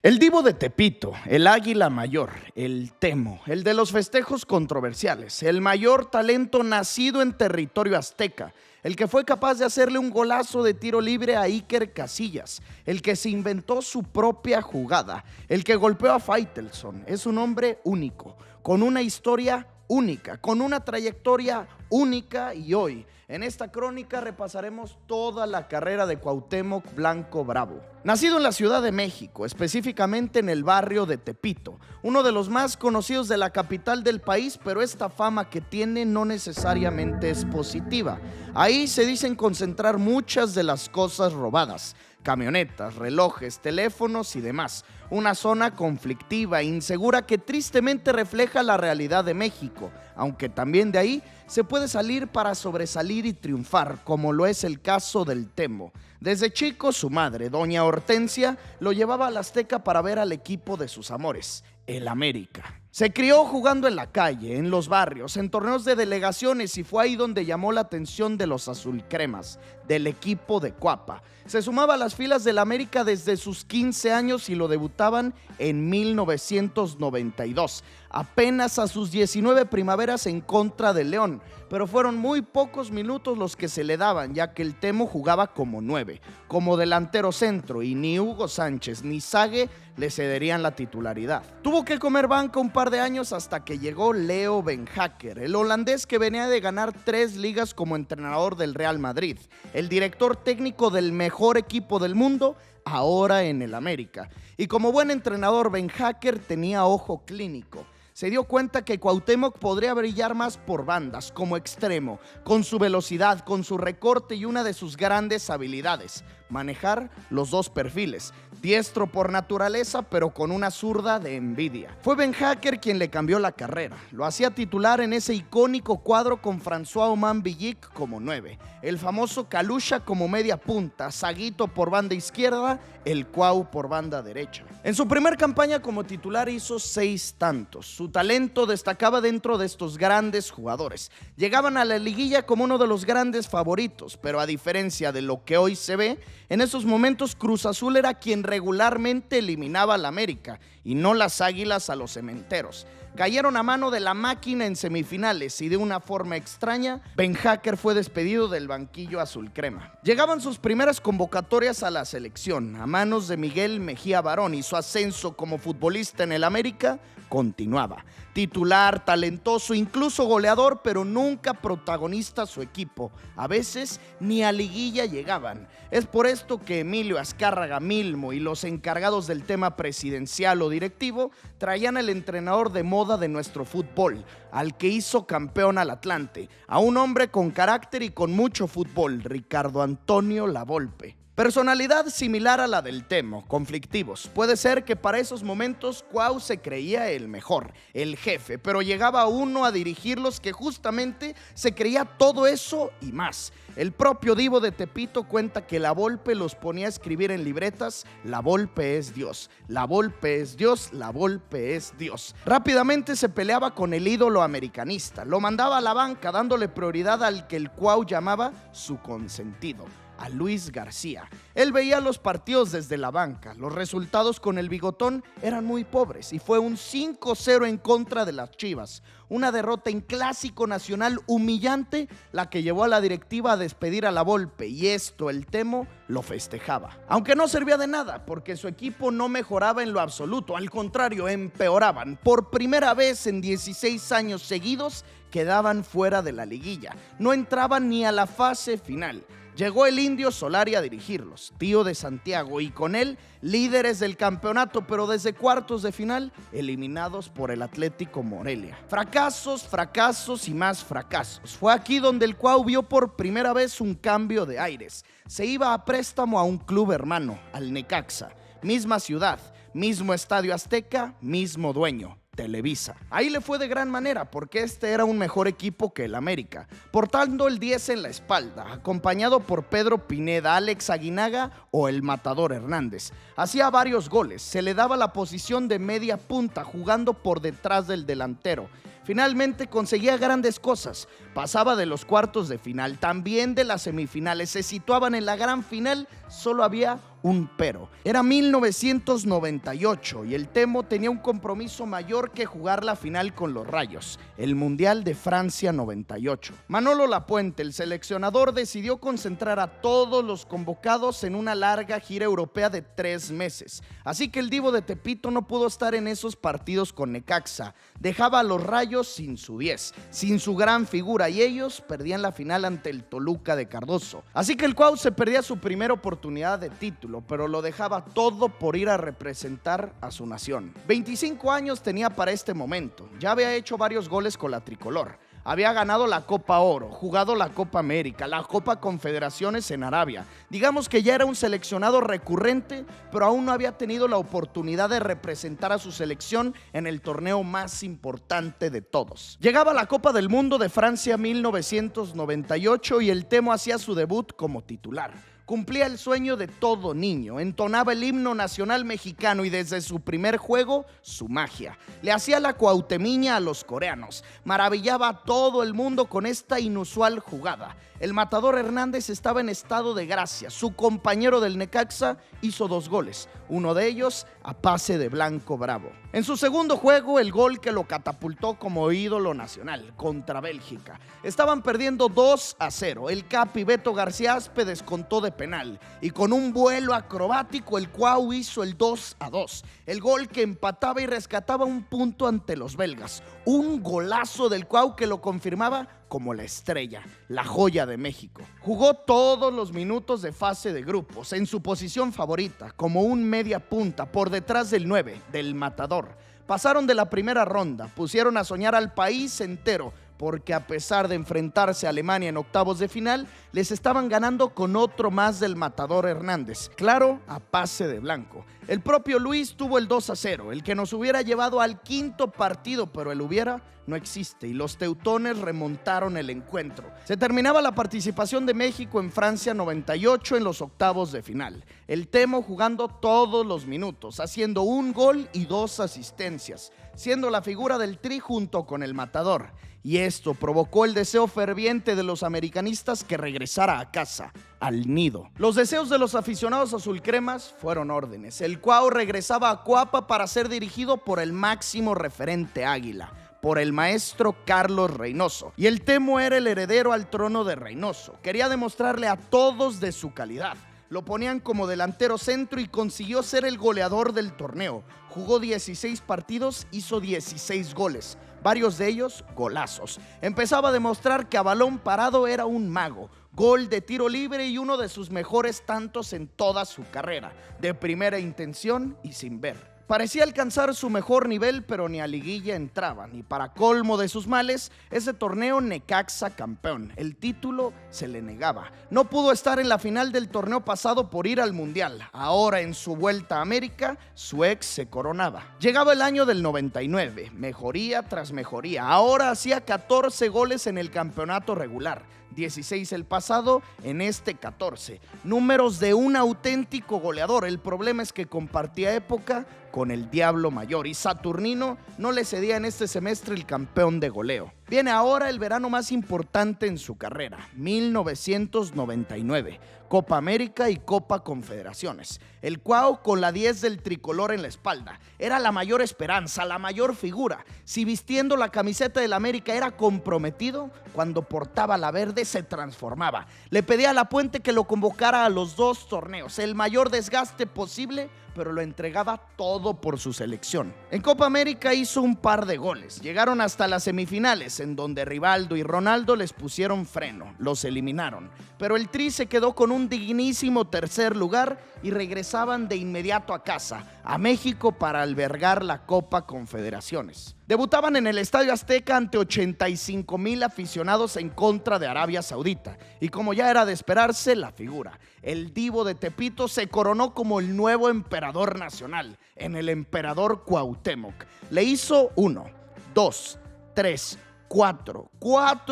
El Divo de Tepito, el Águila Mayor, el Temo, el de los festejos controversiales, el mayor talento nacido en territorio azteca, el que fue capaz de hacerle un golazo de tiro libre a Iker Casillas, el que se inventó su propia jugada, el que golpeó a Faitelson, es un hombre único, con una historia única, con una trayectoria única, y hoy en esta crónica repasaremos toda la carrera de Cuauhtémoc Blanco Bravo. Nacido en la Ciudad de México, específicamente en el barrio de Tepito, uno de los más conocidos de la capital del país, pero esta fama que tiene no necesariamente es positiva. Ahí se dicen concentrar muchas de las cosas robadas: camionetas, relojes, teléfonos y demás. Una zona conflictiva e insegura que tristemente refleja la realidad de México, aunque también de ahí se puede salir para sobresalir y triunfar, como lo es el caso del Temo. Desde chico, su madre, doña Hortensia, lo llevaba al Azteca para ver al equipo de sus amores, el América. Se crió jugando en la calle, en los barrios, en torneos de delegaciones, y fue ahí donde llamó la atención de los azulcremas, del equipo de Cuapa. Se sumaba a las filas del América desde sus 15 años y lo debutaban en 1992, apenas a sus 19 primaveras en contra de León, pero fueron muy pocos minutos los que se le daban, ya que el Temo jugaba como 9, como delantero centro, y ni Hugo Sánchez ni Sague le cederían la titularidad. Tuvo que comer banca un par de años hasta que llegó Leo Beenhakker, el holandés que venía de ganar 3 ligas como entrenador del Real Madrid, el director técnico del mejor equipo del mundo, ahora en el América. Y como buen entrenador, Beenhakker tenía ojo clínico. Se dio cuenta que Cuauhtémoc podría brillar más por bandas, como extremo, con su velocidad, con su recorte y una de sus grandes habilidades: manejar los dos perfiles, diestro por naturaleza, pero con una zurda de envidia. Fue Beenhakker quien le cambió la carrera. Lo hacía titular en ese icónico cuadro con François Oman Villic como 9, el famoso Kalusha como media punta, Saguito por banda izquierda, el Cuau por banda derecha. En su primer campaña como titular hizo 6 tantos. Su talento destacaba dentro de estos grandes jugadores. Llegaban a la liguilla como uno de los grandes favoritos, pero a diferencia de lo que hoy se ve, en esos momentos Cruz Azul era quien regularmente eliminaba al América, y no las Águilas a los Cementeros. Cayeron a mano de la máquina en semifinales, y de una forma extraña, Beenhakker fue despedido del banquillo azulcrema. Llegaban sus primeras convocatorias a la selección, a manos de Miguel Mejía Barón, y su ascenso como futbolista en el América continuaba. Titular, talentoso, incluso goleador, pero nunca protagonista su equipo. A veces ni a liguilla llegaban. Es por esto que Emilio Azcárraga Milmo y los encargados del tema presidencial o directivo traían al entrenador de moda de nuestro fútbol, al que hizo campeón al Atlante, a un hombre con carácter y con mucho fútbol: Ricardo Antonio Lavolpe. Personalidad similar a la del Temo, conflictivos. Puede ser que para esos momentos Cuau se creía el mejor, el jefe, pero llegaba uno a dirigirlos que justamente se creía todo eso y más. El propio Divo de Tepito cuenta que Lavolpe los ponía a escribir en libretas: Lavolpe es Dios, Lavolpe es Dios, Lavolpe es Dios. Rápidamente se peleaba con el ídolo americanista, lo mandaba a la banca dándole prioridad al que el Cuau llamaba su consentido, a Luis García. Él veía los partidos desde la banca. Los resultados con el bigotón eran muy pobres y fue un 5-0 en contra de las Chivas, una derrota en clásico nacional humillante, la que llevó a la directiva a despedir a Lavolpe, y esto el Temo lo festejaba. Aunque no servía de nada, porque su equipo no mejoraba en lo absoluto, al contrario, empeoraban. Por primera vez en 16 años seguidos quedaban fuera de la liguilla, no entraban ni a la fase final. Llegó el Indio Solari a dirigirlos, tío de Santiago, y con él líderes del campeonato, pero desde cuartos de final eliminados por el Atlético Morelia. Fracasos, fracasos y más fracasos. Fue aquí donde el Cuau vio por primera vez un cambio de aires. Se iba a préstamo a un club hermano, al Necaxa. Misma ciudad, mismo estadio Azteca, mismo dueño: Televisa. Ahí le fue de gran manera, porque este era un mejor equipo que el América, portando el 10 en la espalda, acompañado por Pedro Pineda, Alex Aguinaga o el Matador Hernández. Hacía varios goles, se le daba la posición de media punta, jugando por detrás del delantero. Finalmente conseguía grandes cosas, pasaba de los cuartos de final, también de las semifinales, se situaban en la gran final. Solo había un pero. Era 1998 y el Temo tenía un compromiso mayor que jugar la final con los Rayos, el Mundial de Francia 98. Manolo Lapuente, el seleccionador, decidió concentrar a todos los convocados en una larga gira europea de 3 meses. Así que el Divo de Tepito no pudo estar en esos partidos con Necaxa. Dejaba a los Rayos sin su 10, sin su gran figura, y ellos perdían la final ante el Toluca de Cardoso. Así que el Cuau se perdía su primera oportunidad de título, pero lo dejaba todo por ir a representar a su nación. 25 años tenía para este momento, ya había hecho varios goles con la tricolor. Había ganado la Copa Oro, jugado la Copa América, la Copa Confederaciones en Arabia. Digamos que ya era un seleccionado recurrente, pero aún no había tenido la oportunidad de representar a su selección en el torneo más importante de todos. Llegaba la Copa del Mundo de Francia 1998 y el Temo hacía su debut como titular. Cumplía el sueño de todo niño, entonaba el himno nacional mexicano y desde su primer juego, su magia. Le hacía la cuautemiña a los coreanos, maravillaba a todo el mundo con esta inusual jugada. El matador Hernández estaba en estado de gracia, su compañero del Necaxa hizo 2 goles, uno de ellos a pase de Blanco Bravo. En su segundo juego, el gol que lo catapultó como ídolo nacional, contra Bélgica. Estaban perdiendo 2-0, el Capi Beto García Aspe descontó de penal y con un vuelo acrobático el Cuau hizo el 2-2, el gol que empataba y rescataba un punto ante los belgas. Un golazo del Cuau que lo confirmaba como la estrella, la joya de México. Jugó todos los minutos de fase de grupos, en su posición favorita, como un media punta, por detrás del 9, del matador. Pasaron de la primera ronda, pusieron a soñar al país entero, porque a pesar de enfrentarse a Alemania en octavos de final, les estaban ganando con otro más del matador Hernández, claro, a pase de Blanco. El propio Luis tuvo el 2-0, el que nos hubiera llevado al 5.º partido, pero el hubiera no existe y los teutones remontaron el encuentro. Se terminaba la participación de México en Francia 98 en los octavos de final. El Temo jugando todos los minutos, haciendo 1 gol y 2 asistencias, siendo la figura del Tri junto con el matador. Y esto provocó el deseo ferviente de los americanistas que regresara a casa, al nido. Los deseos de los aficionados azulcremas fueron órdenes. El Cuau regresaba a Coapa para ser dirigido por el máximo referente águila, por el maestro Carlos Reynoso. Y el Temo era el heredero al trono de Reynoso. Quería demostrarle a todos de su calidad. Lo ponían como delantero centro y consiguió ser el goleador del torneo. Jugó 16 partidos, hizo 16 goles, varios de ellos golazos. Empezaba a demostrar que a balón parado era un mago. Gol de tiro libre y uno de sus mejores tantos en toda su carrera, de primera intención y sin ver. Parecía alcanzar su mejor nivel, pero ni a liguilla entraba, ni para colmo de sus males, ese torneo Necaxa campeón. El título se le negaba. No pudo estar en la final del torneo pasado por ir al Mundial. Ahora, en su vuelta a América, su ex se coronaba. Llegaba el año del 99, mejoría tras mejoría. Ahora hacía 14 goles en el campeonato regular. 16 el pasado, en este 14. Números de un auténtico goleador. El problema es que compartía época con el Diablo Mayor y Saturnino no le cedía en este semestre el campeón de goleo. Viene ahora el verano más importante en su carrera, 1999. Copa América y Copa Confederaciones. El Cuau con la 10 del tricolor en la espalda. Era la mayor esperanza, la mayor figura. Si vistiendo la camiseta del América era comprometido, cuando portaba la verde se transformaba. Le pedía a Lapuente que lo convocara a los 2 torneos, el mayor desgaste posible, pero lo entregaba todo por su selección. En Copa América hizo un par de goles. Llegaron hasta las semifinales, en donde Rivaldo y Ronaldo les pusieron freno, los eliminaron. Pero el Tri se quedó con un dignísimo 3er lugar y regresaban de inmediato a casa, a México, para albergar la Copa Confederaciones. Debutaban en el Estadio Azteca ante 85,000 aficionados en contra de Arabia Saudita. Y como ya era de esperarse, la figura, el Divo de Tepito, se coronó como el nuevo emperador nacional, en el emperador Cuauhtémoc. Le hizo 1, 2, 3, 4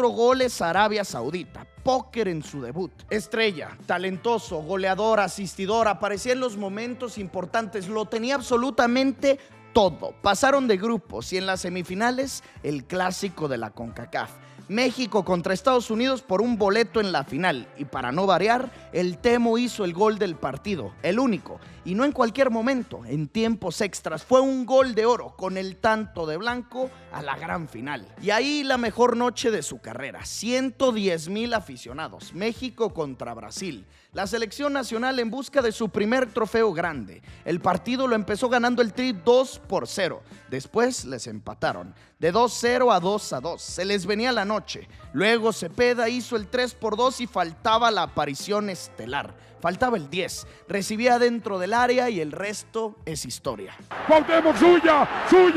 goles a Arabia Saudita. Póker en su debut. Estrella, talentoso, goleador, asistidor, aparecía en los momentos importantes, lo tenía absolutamente todo. Pasaron de grupos y en las semifinales el clásico de la CONCACAF. México contra Estados Unidos por un boleto en la final. Y para no variar, el Temo hizo el gol del partido, el único. Y no en cualquier momento, en tiempos extras. Fue un gol de oro con el tanto de blanco a la gran final. Y ahí la mejor noche de su carrera. 110,000 aficionados. México contra Brasil. La selección nacional en busca de su primer trofeo grande. El partido lo empezó ganando el Tri 2-0. Después les empataron. De 2-0 a 2-2. Se les venía la noche. Luego Cepeda hizo el 3-2 y faltaba la aparición estelar. Faltaba el 10. Recibía dentro del área y el resto es historia. Cuauhtémoc, suya. ¡Gol!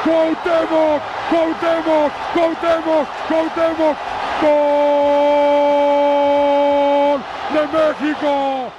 Cuauhtémoc. ¡Gol de México!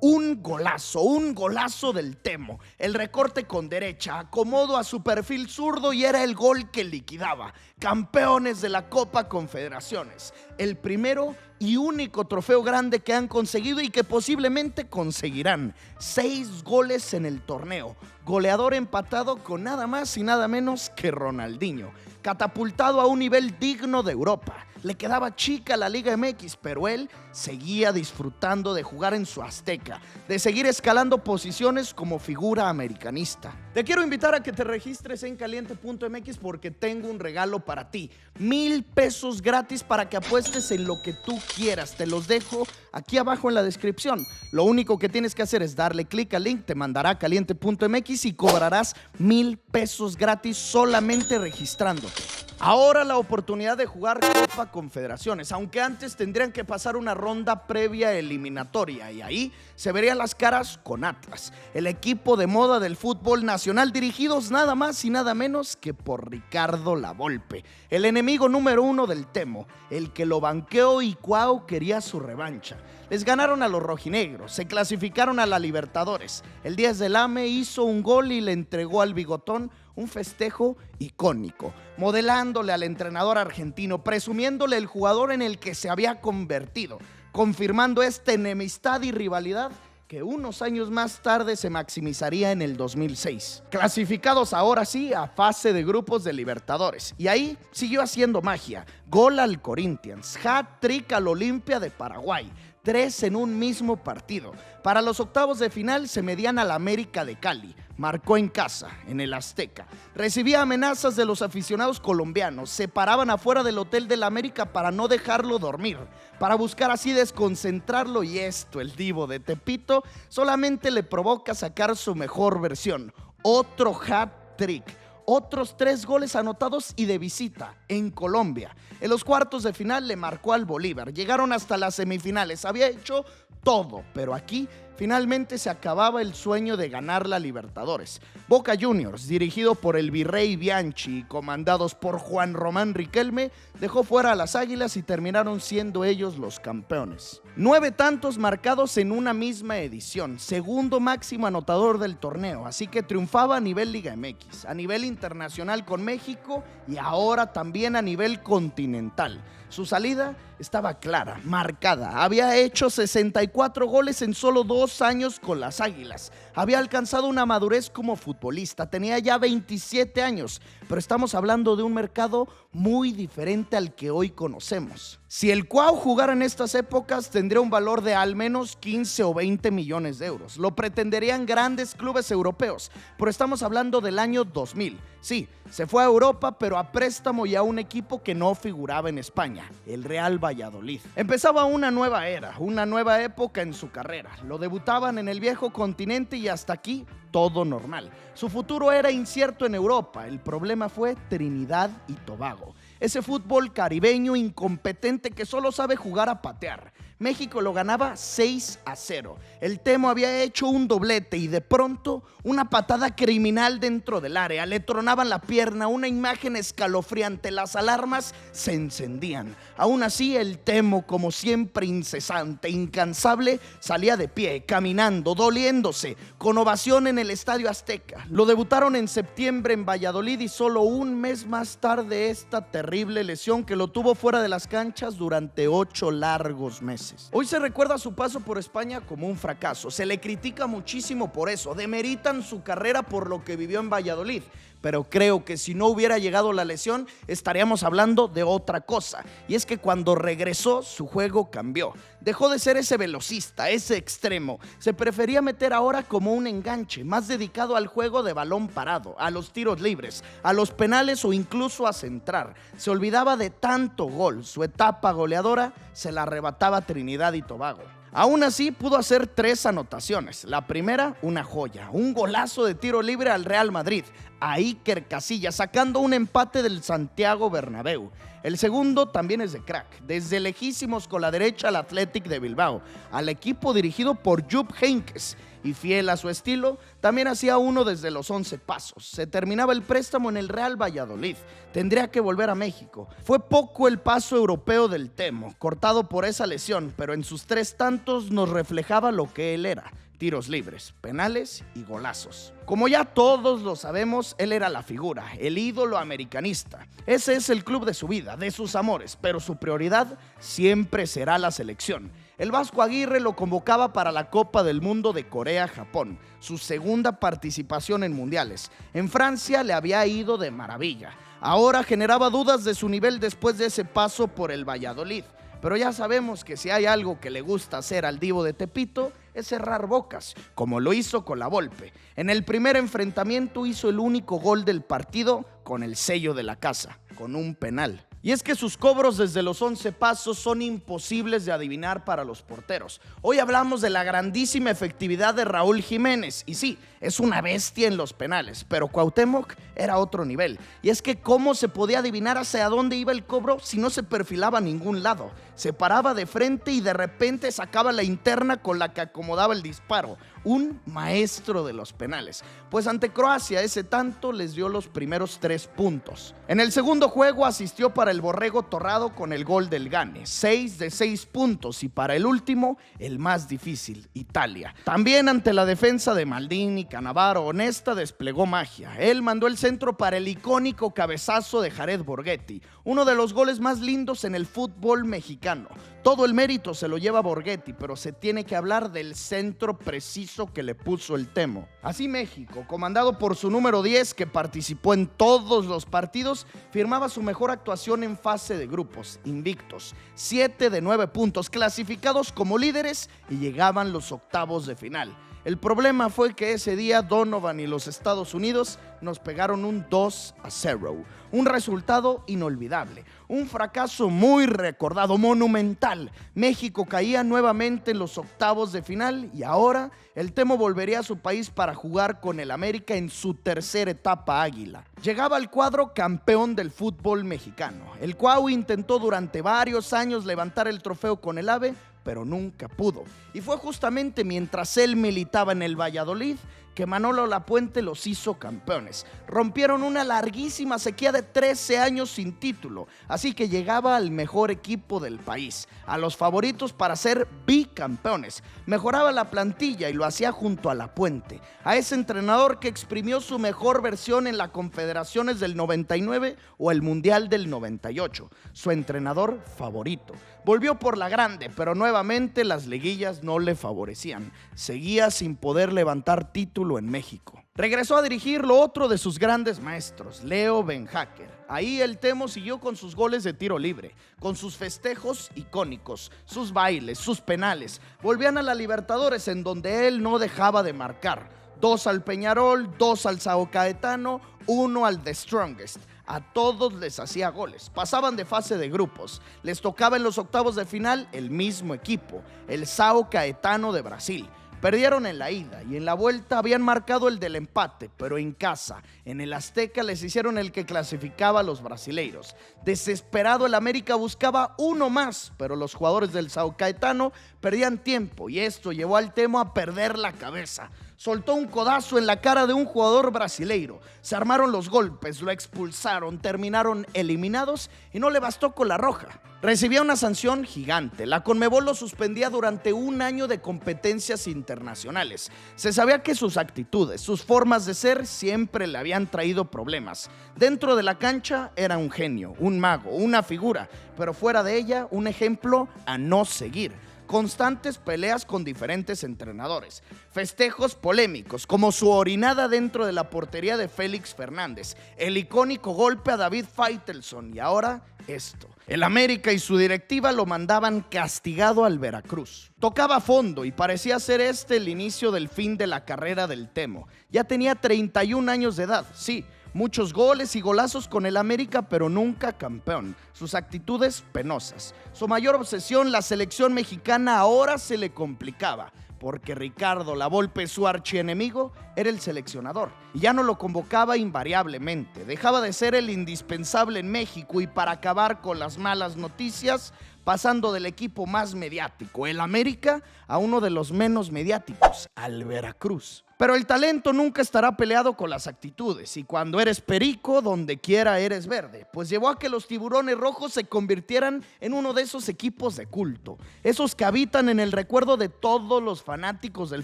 Un golazo del Temo. El recorte con derecha, acomodo a su perfil zurdo y era el gol que liquidaba. Campeones de la Copa Confederaciones. El primero y único trofeo grande que han conseguido y que posiblemente conseguirán. 6 goles en el torneo. Goleador empatado con nada más y nada menos que Ronaldinho. Catapultado a un nivel digno de Europa. Le quedaba chica la Liga MX, pero él seguía disfrutando de jugar en su Azteca, de seguir escalando posiciones como figura americanista. Te quiero invitar a que te registres en caliente.mx porque tengo un regalo para ti. 1,000 pesos gratis para que apuestes en lo que tú quieras. Te los dejo aquí abajo en la descripción. Lo único que tienes que hacer es darle clic al link, te mandará a caliente.mx y cobrarás 1,000 pesos gratis solamente registrándote. Ahora la oportunidad de jugar Copa Confederaciones, aunque antes tendrían que pasar una ronda previa eliminatoria y ahí se verían las caras con Atlas, el equipo de moda del fútbol nacional, dirigidos nada más y nada menos que por Ricardo Lavolpe, el enemigo número 1 del Temo, el que lo banqueó y Cuau quería su revancha. Les ganaron a los rojinegros, se clasificaron a la Libertadores. El 10 del AME hizo un gol y le entregó al bigotón un festejo icónico, modelándole al entrenador argentino, presumiéndole el jugador en el que se había convertido, confirmando esta enemistad y rivalidad que unos años más tarde se maximizaría en el 2006. Clasificados ahora sí a fase de grupos de Libertadores. Y ahí siguió haciendo magia. Gol al Corinthians, hat-trick al Olimpia de Paraguay. 3 en un mismo partido. Para los octavos de final se medían al América de Cali. Marcó en casa, en el Azteca. Recibía amenazas de los aficionados colombianos. Se paraban afuera del Hotel del América para no dejarlo dormir, para buscar así desconcentrarlo, y esto, el Divo de Tepito, solamente le provoca sacar su mejor versión. Otro hat-trick. Otros 3 goles anotados y de visita en Colombia. En los cuartos de final le marcó al Bolívar. Llegaron hasta las semifinales. Había hecho todo, pero aquí finalmente se acababa el sueño de ganar la Libertadores. Boca Juniors, dirigido por el Virrey Bianchi y comandados por Juan Román Riquelme, dejó fuera a las Águilas y terminaron siendo ellos los campeones. 9 tantos marcados en una misma edición, segundo máximo anotador del torneo, así que triunfaba a nivel Liga MX, a nivel internacional con México y ahora también a nivel continental. Su salida estaba clara, marcada. Había hecho 64 goles en solo 2 años con las Águilas. Había alcanzado una madurez como futbolista. Tenía ya 27 años, pero estamos hablando de un mercado muy diferente al que hoy conocemos. Si el Cuau jugara en estas épocas, tendría un valor de al menos 15 o 20 millones de euros. Lo pretenderían grandes clubes europeos, pero estamos hablando del año 2000. Sí, se fue a Europa, pero a préstamo y a un equipo que no figuraba en España, el Real Valladolid. Empezaba una nueva era, una nueva época en su carrera. Lo debutaban en el viejo continente y hasta aquí todo normal. Su futuro era incierto en Europa. El problema fue Trinidad y Tobago. Ese fútbol caribeño incompetente que solo sabe jugar a patear. México lo ganaba 6-0. El Temo había hecho un doblete y de pronto una patada criminal dentro del área. Le tronaban la pierna, una imagen escalofriante. Las alarmas se encendían. Aún así, el Temo, como siempre incesante, incansable, salía de pie, caminando, doliéndose, con ovación en el Estadio Azteca. Lo debutaron en septiembre en Valladolid y solo un mes más tarde esta terrible lesión que lo tuvo fuera de las canchas durante 8 largos meses. entonces. Hoy se recuerda su paso por España como un fracaso, se le critica muchísimo por eso, demeritan su carrera por lo que vivió en Valladolid, pero creo que si no hubiera llegado la lesión estaríamos hablando de otra cosa, y es que cuando regresó su juego cambió, dejó de ser ese velocista, ese extremo, se prefería meter ahora como un enganche, más dedicado al juego de balón parado, a los tiros libres, a los penales o incluso a centrar. Se olvidaba de tanto gol, su etapa goleadora se la arrebataba Trinidad y Tobago. Aún así pudo hacer 3 anotaciones. La primera, una joya, un golazo de tiro libre al Real Madrid, a Iker Casillas, sacando un empate del Santiago Bernabéu. El segundo también es de crack, desde lejísimos con la derecha al Athletic de Bilbao, al equipo dirigido por Jupp Heynckes, y fiel a su estilo, también hacía uno desde los 11 pasos. Se terminaba el préstamo en el Real Valladolid, tendría que volver a México. Fue poco el paso europeo del Temo, cortado por esa lesión, pero en sus 3 tantos nos reflejaba lo que él era: tiros libres, penales y golazos. Como ya todos lo sabemos, él era la figura, el ídolo americanista. Ese es el club de su vida, de sus amores, pero su prioridad siempre será la selección. El Vasco Aguirre lo convocaba para la Copa del Mundo de Corea-Japón, su segunda participación en mundiales. En Francia le había ido de maravilla. Ahora generaba dudas de su nivel después de ese paso por el Valladolid. Pero ya sabemos que si hay algo que le gusta hacer al Divo de Tepito es cerrar bocas, como lo hizo con la Volpe. En el primer enfrentamiento hizo el único gol del partido con el sello de la casa, con un penal. Y es que sus cobros desde los 11 pasos son imposibles de adivinar para los porteros. Hoy hablamos de la grandísima efectividad de Raúl Jiménez, y sí, es una bestia en los penales, pero Cuauhtémoc era otro nivel. Y es que ¿cómo se podía adivinar hacia dónde iba el cobro si no se perfilaba a ningún lado? Se paraba de frente y de repente sacaba la interna con la que acomodaba el disparo. Un maestro de los penales. Pues ante Croacia ese tanto les dio los primeros 3 puntos. En el segundo juego asistió para el Borrego Torrado con el gol del Gane, 6 de 6 puntos, y para el último, el más difícil, Italia. También ante la defensa de Maldini, Cannavaro, Onesta desplegó magia. Él mandó el centro para el icónico cabezazo de Jared Borghetti, uno de los goles más lindos en el fútbol mexicano. Todo el mérito se lo lleva Borghetti, pero se tiene que hablar del centro preciso que le puso el Temo. Así México, comandado por su número 10, que participó en todos los partidos, firmaba su mejor actuación en fase de grupos, invictos, 7 de 9 puntos, clasificados como líderes, y llegaban los octavos de final. El problema fue que ese día Donovan y los Estados Unidos nos pegaron un 2-0, un resultado inolvidable, un fracaso muy recordado, monumental. México caía nuevamente en los octavos de final y ahora el Temo volvería a su país para jugar con el América en su tercera etapa águila. Llegaba al cuadro campeón del fútbol mexicano. El Cuau intentó durante varios años levantar el trofeo con el AVE, pero nunca pudo. Y fue justamente mientras él militaba en el Valladolid que Manolo Lapuente los hizo campeones. Rompieron una larguísima sequía de 13 años sin título, así que llegaba al mejor equipo del país, a los favoritos para ser bicampeones. Mejoraba la plantilla y lo hacía junto a Lapuente, a ese entrenador que exprimió su mejor versión en la Confederaciones del 99 o el Mundial del 98, su entrenador favorito. Volvió por la grande, pero nuevamente las liguillas no le favorecían. Seguía sin poder levantar título en México. Regresó a dirigir lo otro de sus grandes maestros, Leo Benhacker. Ahí el Temo siguió con sus goles de tiro libre, con sus festejos icónicos, sus bailes, sus penales. Volvían a la Libertadores, en donde él no dejaba de marcar. 2 al Peñarol, 2 al Sao Caetano, 1 al The Strongest. A todos les hacía goles, pasaban de fase de grupos, les tocaba en los octavos de final el mismo equipo, el Sao Caetano de Brasil. Perdieron en la ida y en la vuelta habían marcado el del empate, pero en casa, en el Azteca, les hicieron el que clasificaba a los brasileiros. Desesperado, el América buscaba uno más, pero los jugadores del Sao Caetano perdían tiempo y esto llevó al Temo a perder la cabeza. Soltó un codazo en la cara de un jugador brasileiro. Se armaron los golpes, lo expulsaron, terminaron eliminados y no le bastó con la roja. Recibía una sanción gigante. La Conmebol lo suspendía durante 1 año de competencias internacionales. Se sabía que sus actitudes, sus formas de ser siempre le habían traído problemas. Dentro de la cancha era un genio, un mago, una figura, pero fuera de ella un ejemplo a no seguir. constantes peleas con diferentes entrenadores, festejos polémicos, como su orinada dentro de la portería de Félix Fernández, el icónico golpe a David Faitelson y ahora esto. El América y su directiva lo mandaban castigado al Veracruz. Tocaba fondo y parecía ser el inicio del fin de la carrera del Temo. Ya tenía 31 años de edad, sí. Muchos goles y golazos con el América, pero nunca campeón. Sus actitudes penosas. Su mayor obsesión, la selección mexicana, ahora se le complicaba, porque Ricardo La Volpe, su archienemigo, era el seleccionador y ya no lo convocaba invariablemente. Dejaba de ser el indispensable en México y para acabar con las malas noticias, pasando del equipo más mediático, el América, a uno de los menos mediáticos, al Veracruz. Pero el talento nunca estará peleado con las actitudes y cuando eres perico, donde quiera eres verde, pues llevó a que los Tiburones Rojos se convirtieran en uno de esos equipos de culto, esos que habitan en el recuerdo de todos los fanáticos del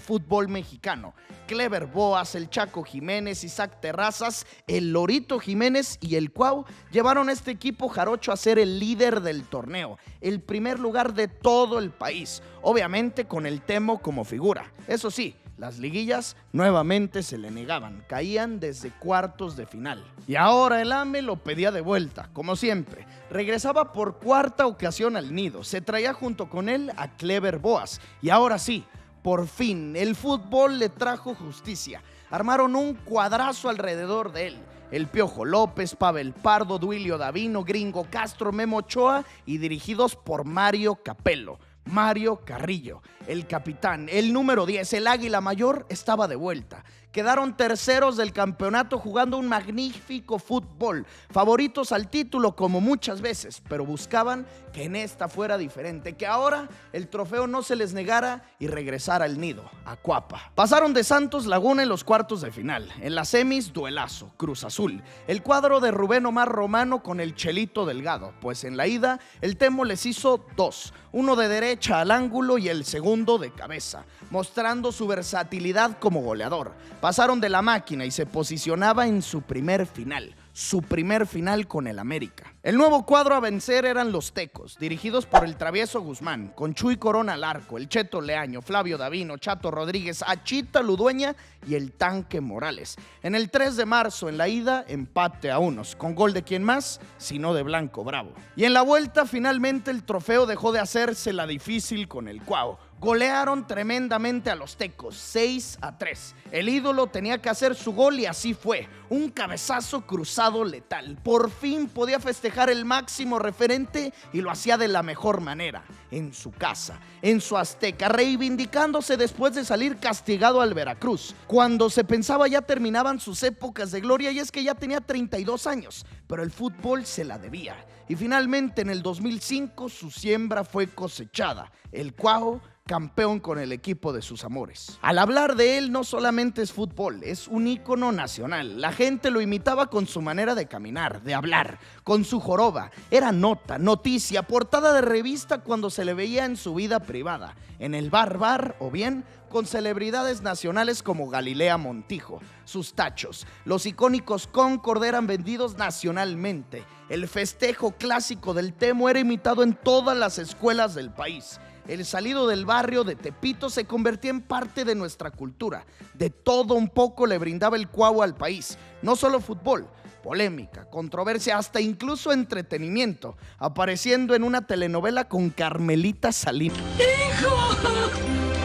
fútbol mexicano. Clever Boas, el Chaco Jiménez, Isaac Terrazas, el Lorito Jiménez y el Cuau llevaron a este equipo jarocho a ser el líder del torneo, el primer lugar de todo el país, obviamente con el Temo como figura. Eso sí, las liguillas nuevamente se le negaban, caían desde cuartos de final. Y ahora el AME lo pedía de vuelta, como siempre. Regresaba por cuarta ocasión al nido, se traía junto con él a Clever Boas. Y ahora sí, por fin, el fútbol le trajo justicia. Armaron un cuadrazo alrededor de él. El Piojo López, Pavel Pardo, Duilio Davino, Gringo Castro, Memo Ochoa y dirigidos por Mario Capello. Mario Carrillo, el capitán, el número 10, el águila mayor, estaba de vuelta. Quedaron terceros del campeonato jugando un magnífico fútbol, favoritos al título como muchas veces, pero buscaban que en esta fuera diferente, que ahora el trofeo no se les negara y regresara al nido, a Cuapa. Pasaron de Santos Laguna en los cuartos de final, en las semis duelazo, Cruz Azul, el cuadro de Rubén Omar Romano con el Chelito Delgado, pues en la ida el Temo les hizo dos, uno de derecha al ángulo y el segundo de cabeza, mostrando su versatilidad como goleador. Pasaron de la máquina y se posicionaba en su primer final con el América. El nuevo cuadro a vencer eran los Tecos, dirigidos por el Travieso Guzmán, con Chuy Corona al arco, el Cheto Leaño, Flavio Davino, Chato Rodríguez, Achita Ludueña y el Tanque Morales. En el 3 de marzo, en la ida, empate a unos, con gol de quién más, sino de Blanco Bravo. Y en la vuelta, finalmente el trofeo dejó de hacerse la difícil con el Cuau. Golearon tremendamente a los Tecos, 6-3. El ídolo tenía que hacer su gol y así fue. Un cabezazo cruzado letal. Por fin podía festejar el máximo referente y lo hacía de la mejor manera. En su casa, en su Azteca, reivindicándose después de salir castigado al Veracruz. Cuando se pensaba ya terminaban sus épocas de gloria y es que ya tenía 32 años. Pero el fútbol se la debía. Y finalmente en el 2005 su siembra fue cosechada. El Cuau, campeón con el equipo de sus amores. Al hablar de él no solamente es fútbol, es un ícono nacional. La gente lo imitaba con su manera de caminar, de hablar, con su joroba. Era nota, noticia, portada de revista cuando se le veía en su vida privada, en el bar o bien con celebridades nacionales como Galilea Montijo. Sus tachos, los icónicos Concord eran vendidos nacionalmente. El festejo clásico del Temo era imitado en todas las escuelas del país. El salido del barrio de Tepito se convertía en parte de nuestra cultura. De todo un poco le brindaba el Cuau al país. No solo fútbol, polémica, controversia, hasta incluso entretenimiento, apareciendo en una telenovela con Carmelita Salinas. ¡Hijo!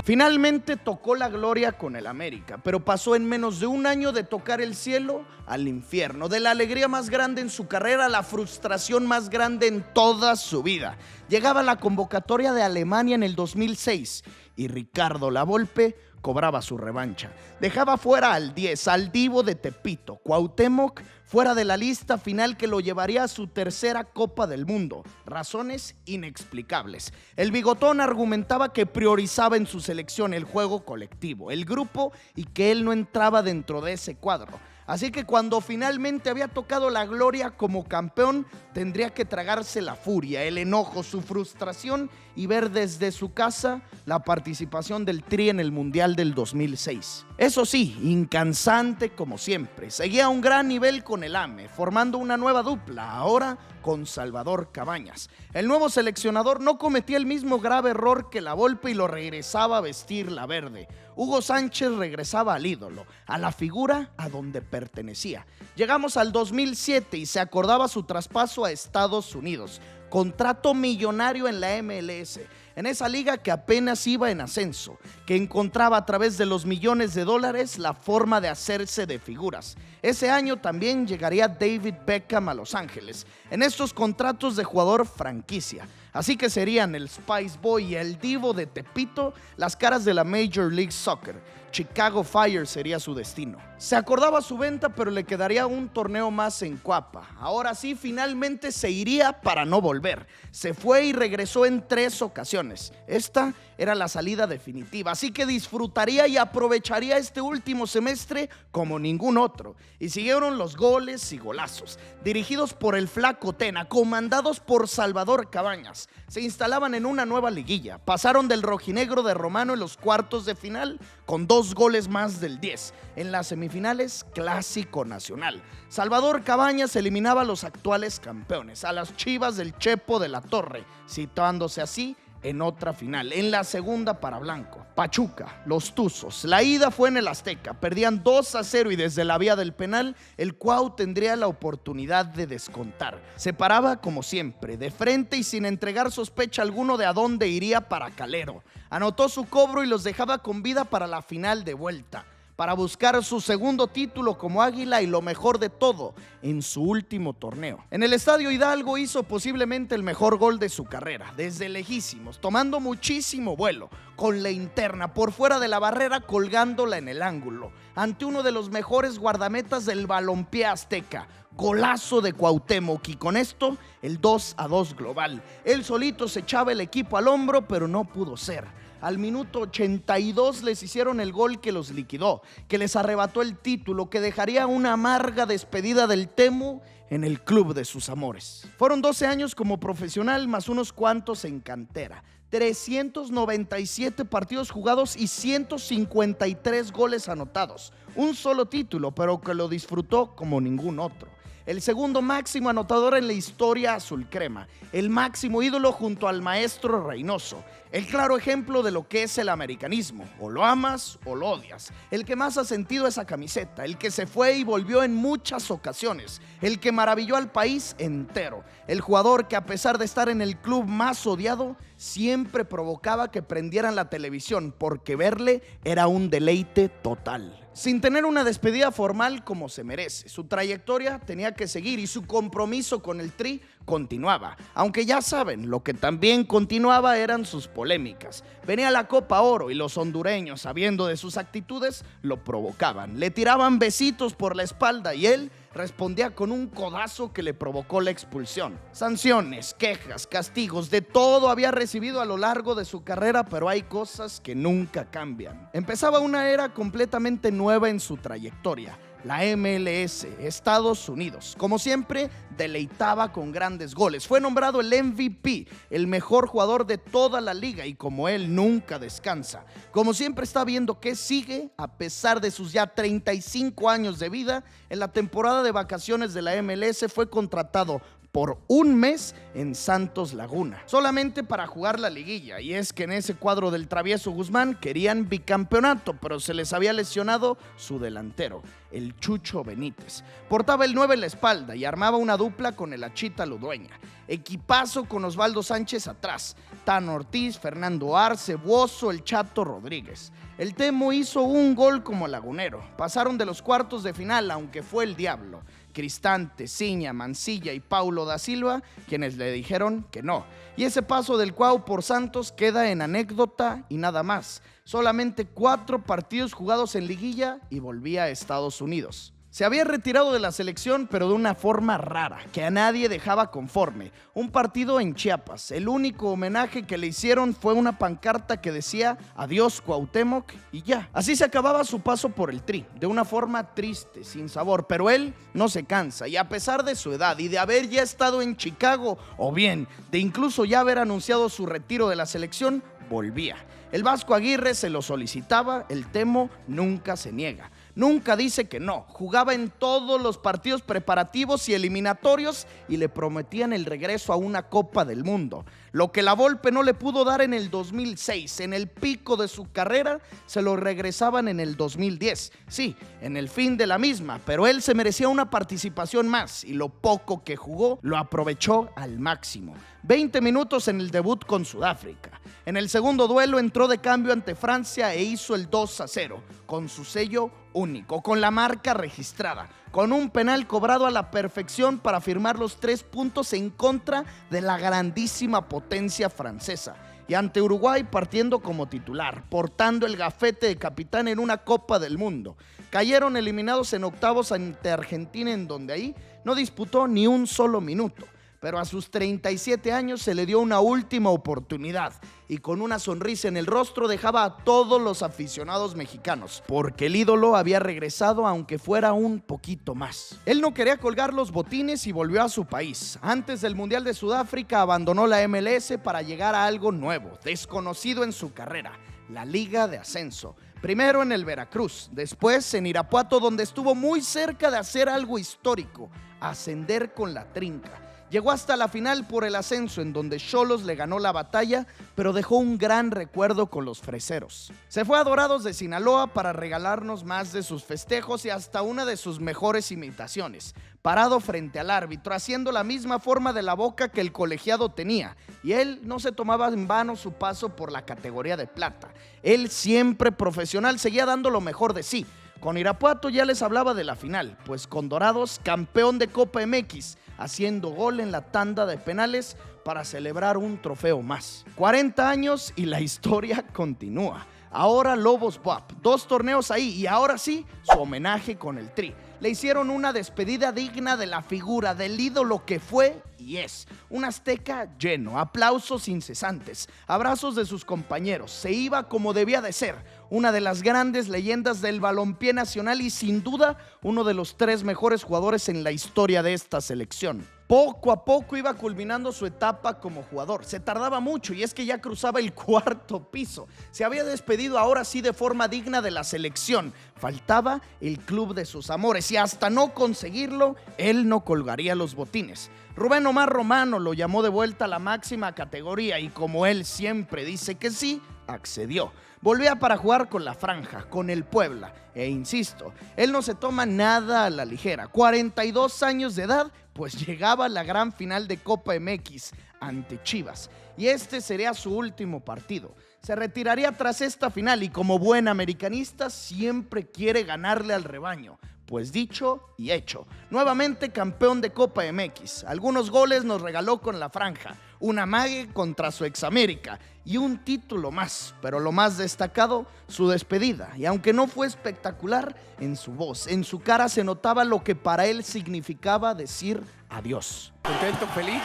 Finalmente tocó la gloria con el América, pero pasó en menos de un año de tocar el cielo al infierno, de la alegría más grande en su carrera a la frustración más grande en toda su vida. Llegaba la convocatoria de Alemania en el 2006 y Ricardo La Volpe cobraba su revancha. Dejaba fuera al 10, al divo de Tepito, Cuauhtémoc, fuera de la lista final que lo llevaría a su tercera Copa del Mundo. Razones inexplicables. El bigotón argumentaba que priorizaba en su selección el juego colectivo, el grupo y que él no entraba dentro de ese cuadro. Así que cuando finalmente había tocado la gloria como campeón, tendría que tragarse la furia, el enojo, su frustración y ver desde su casa la participación del Tri en el Mundial del 2006. Eso sí, incansante como siempre, seguía a un gran nivel con el AME, formando una nueva dupla, ahora con Salvador Cabañas. El nuevo seleccionador no cometía el mismo grave error que la Volpe y lo regresaba a vestir la verde. Hugo Sánchez regresaba al ídolo, a la figura a donde pertenecía. Llegamos al 2007 y se acordaba su traspaso a Estados Unidos. Contrato millonario en la MLS, en esa liga que apenas iba en ascenso, que encontraba a través de los millones de dólares la forma de hacerse de figuras. Ese año también llegaría David Beckham a Los Ángeles, en estos contratos de jugador franquicia. Así que serían el Spice Boy y el Divo de Tepito las caras de la Major League Soccer. Chicago Fire sería su destino. Se acordaba su venta, pero le quedaría un torneo más en Cuapa. Ahora sí, finalmente se iría para no volver. Se fue y regresó en 3 ocasiones. Esta era la salida definitiva, así que disfrutaría y aprovecharía este último semestre como ningún otro. Y siguieron los goles y golazos, dirigidos por el Flaco Tena, comandados por Salvador Cabañas. Se instalaban en una nueva liguilla, pasaron del rojinegro de Romano en los cuartos de final con 2 goles más del 10. En las semifinales, clásico nacional. Salvador Cabañas eliminaba a los actuales campeones, a las Chivas del Chepo de la Torre, situándose así en otra final, en la segunda para blanco. Pachuca, los Tuzos. La ida fue en el Azteca, perdían 2-0 y desde la vía del penal, el Cuau tendría la oportunidad de descontar. Se paraba como siempre, de frente y sin entregar sospecha alguno de a dónde iría para Calero. Anotó su cobro y los dejaba con vida para la final de vuelta, para buscar su segundo título como Águila y lo mejor de todo, en su último torneo. En el Estadio Hidalgo hizo posiblemente el mejor gol de su carrera, desde lejísimos, tomando muchísimo vuelo, con la interna, por fuera de la barrera, colgándola en el ángulo, ante uno de los mejores guardametas del balompié azteca. Golazo de Cuauhtémoc y con esto el 2-2 global. Él solito se echaba el equipo al hombro, pero no pudo ser. Al minuto 82 les hicieron el gol que los liquidó, que les arrebató el título, que dejaría una amarga despedida del Temo en el club de sus amores. Fueron 12 años como profesional más unos cuantos en cantera. 397 partidos jugados y 153 goles anotados. Un solo título, pero que lo disfrutó como ningún otro. El segundo máximo anotador en la historia azul crema, el máximo ídolo junto al maestro Reynoso, el claro ejemplo de lo que es el americanismo, o lo amas o lo odias, el que más ha sentido esa camiseta, el que se fue y volvió en muchas ocasiones, el que maravilló al país entero, el jugador que a pesar de estar en el club más odiado, siempre provocaba que prendieran la televisión porque verle era un deleite total. Sin tener una despedida formal como se merece, su trayectoria tenía que seguir y su compromiso con el Tri continuaba. Aunque ya saben, lo que también continuaba eran sus polémicas. Venía la Copa Oro y los hondureños, sabiendo de sus actitudes, lo provocaban. Le tiraban besitos por la espalda y él respondía con un codazo que le provocó la expulsión. Sanciones, quejas, castigos, de todo había recibido a lo largo de su carrera, pero hay cosas que nunca cambian. Empezaba una era completamente nueva en su trayectoria. La MLS, Estados Unidos, como siempre, deleitaba con grandes goles. Fue nombrado el MVP, el mejor jugador de toda la liga, y como él nunca descansa. Como siempre está viendo que sigue, a pesar de sus ya 35 años de vida. En la temporada de vacaciones de la MLS fue contratado por un mes en Santos Laguna, solamente para jugar la liguilla. Y es que en ese cuadro del Travieso Guzmán querían bicampeonato, pero se les había lesionado su delantero, el Chucho Benítez. Portaba el 9 en la espalda y armaba una dupla con el Achita Ludueña. Equipazo con Osvaldo Sánchez atrás, Tan Ortiz, Fernando Arce, Buoso, el Chato Rodríguez. El Temo hizo un gol como lagunero. Pasaron de los cuartos de final, aunque fue el diablo. Cristante, Ciña, Mancilla y Paulo da Silva, quienes le dijeron que no. Y ese paso del Cuau por Santos queda en anécdota y nada más. Solamente 4 partidos jugados en liguilla y volvía a Estados Unidos. Se había retirado de la selección, pero de una forma rara, que a nadie dejaba conforme. Un partido en Chiapas. El único homenaje que le hicieron fue una pancarta que decía "Adiós Cuauhtémoc" y ya. Así se acababa su paso por el Tri, de una forma triste, sin sabor, pero él no se cansa, y a pesar de su edad y de haber ya estado en Chicago, o bien de incluso ya haber anunciado su retiro de la selección, volvía. El Vasco Aguirre se lo solicitaba, el Temo nunca se niega. Nunca dice que no, jugaba en todos los partidos preparativos y eliminatorios y le prometían el regreso a una Copa del Mundo. Lo que la Volpe no le pudo dar en el 2006, en el pico de su carrera, se lo regresaban en el 2010. Sí, en el fin de la misma, pero él se merecía una participación más y lo poco que jugó lo aprovechó al máximo. 20 minutos en el debut con Sudáfrica. En el segundo duelo entró de cambio ante Francia e hizo el 2-0, con su sello único, con la marca registrada, con un penal cobrado a la perfección para firmar los 3 puntos en contra de la grandísima potencia francesa. Y ante Uruguay partiendo como titular, portando el gafete de capitán en una Copa del Mundo. Cayeron eliminados en octavos ante Argentina, en donde ahí no disputó ni un solo minuto. Pero a sus 37 años se le dio una última oportunidad y con una sonrisa en el rostro dejaba a todos los aficionados mexicanos, porque el ídolo había regresado aunque fuera un poquito más. Él no quería colgar los botines y volvió a su país. Antes del Mundial de Sudáfrica abandonó la MLS para llegar a algo nuevo, desconocido en su carrera, la Liga de Ascenso. Primero en el Veracruz, después en Irapuato, donde estuvo muy cerca de hacer algo histórico, ascender con la Trinca. Llegó hasta la final por el ascenso, en donde Xolos le ganó la batalla, pero dejó un gran recuerdo con los freseros. Se fue a Dorados de Sinaloa para regalarnos más de sus festejos y hasta una de sus mejores imitaciones, parado frente al árbitro, haciendo la misma forma de la boca que el colegiado tenía, y él no se tomaba en vano su paso por la categoría de plata. Él, siempre profesional, seguía dando lo mejor de sí. Con Irapuato ya les hablaba de la final, pues con Dorados, campeón de Copa MX, haciendo gol en la tanda de penales para celebrar un trofeo más. 40 años y la historia continúa. Ahora Lobos Buap, 2 torneos ahí y ahora sí, su homenaje con el Tri. Le hicieron una despedida digna de la figura, del ídolo que fue y es. Un Azteca lleno, aplausos incesantes, abrazos de sus compañeros. Se iba como debía de ser, una de las grandes leyendas del balompié nacional y sin duda uno de los 3 mejores jugadores en la historia de esta selección. Poco a poco iba culminando su etapa como jugador. Se tardaba mucho y es que ya cruzaba el 4º piso. Se había despedido ahora sí de forma digna de la selección. Faltaba el club de sus amores y hasta no conseguirlo, él no colgaría los botines. Rubén Omar Romano lo llamó de vuelta a la máxima categoría y como él siempre dice que sí, accedió. Volvía para jugar con la Franja, con el Puebla. E insisto, él no se toma nada a la ligera. 42 años de edad, pues llegaba a la gran final de Copa MX ante Chivas. Y este sería su último partido. Se retiraría tras esta final y como buen americanista siempre quiere ganarle al rebaño. Pues dicho y hecho, nuevamente campeón de Copa MX. Algunos goles nos regaló con la Franja, un amague contra su ex-América y un título más, pero lo más destacado, su despedida. Y aunque no fue espectacular, en su voz, en su cara se notaba lo que para él significaba decir adiós. Contento, feliz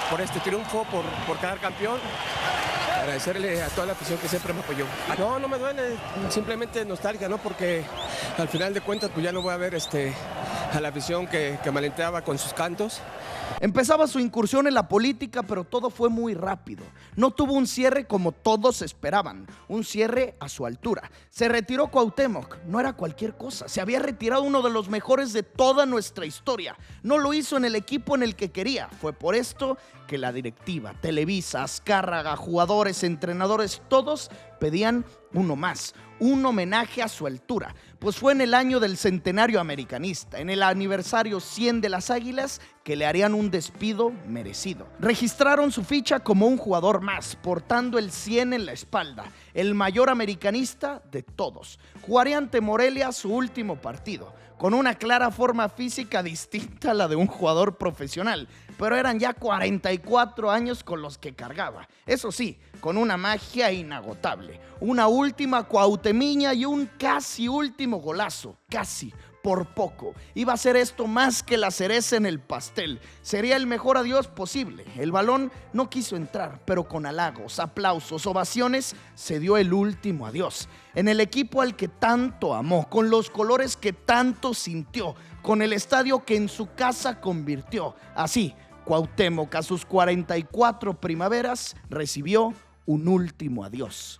por este triunfo, por quedar campeón. Agradecerle a toda la afición que siempre me apoyó. No me duele, simplemente nostalgia, ¿no? Porque al final de cuentas pues ya no voy a ver a la afición que me alenteaba con sus cantos. Empezaba su incursión en la política, pero todo fue muy rápido. No tuvo un cierre como todos esperaban, un cierre a su altura. Se retiró Cuauhtémoc, no era cualquier cosa. Se había retirado uno de los mejores de toda nuestra historia. No lo hizo en el equipo en el que quería. Fue por esto que la directiva, Televisa, Azcárraga, jugadores, entrenadores, todos pedían uno más, un homenaje a su altura, pues fue en el año del centenario americanista, en el aniversario 100 de las Águilas, que le harían un despido merecido. Registraron su ficha como un jugador más, portando el 100 en la espalda, el mayor americanista de todos. Jugaría ante Morelia su último partido, con una clara forma física distinta a la de un jugador profesional, pero eran ya 44 años con los que cargaba. Eso sí, con una magia inagotable, una última cuautemiña y un casi último golazo, casi, por poco. Iba a ser esto más que la cereza en el pastel. Sería el mejor adiós posible. El balón no quiso entrar, pero con halagos, aplausos, ovaciones, se dio el último adiós. En el equipo al que tanto amó, con los colores que tanto sintió, con el estadio que en su casa convirtió. Así, Cuauhtémoc a sus 44 primaveras recibió un último adiós.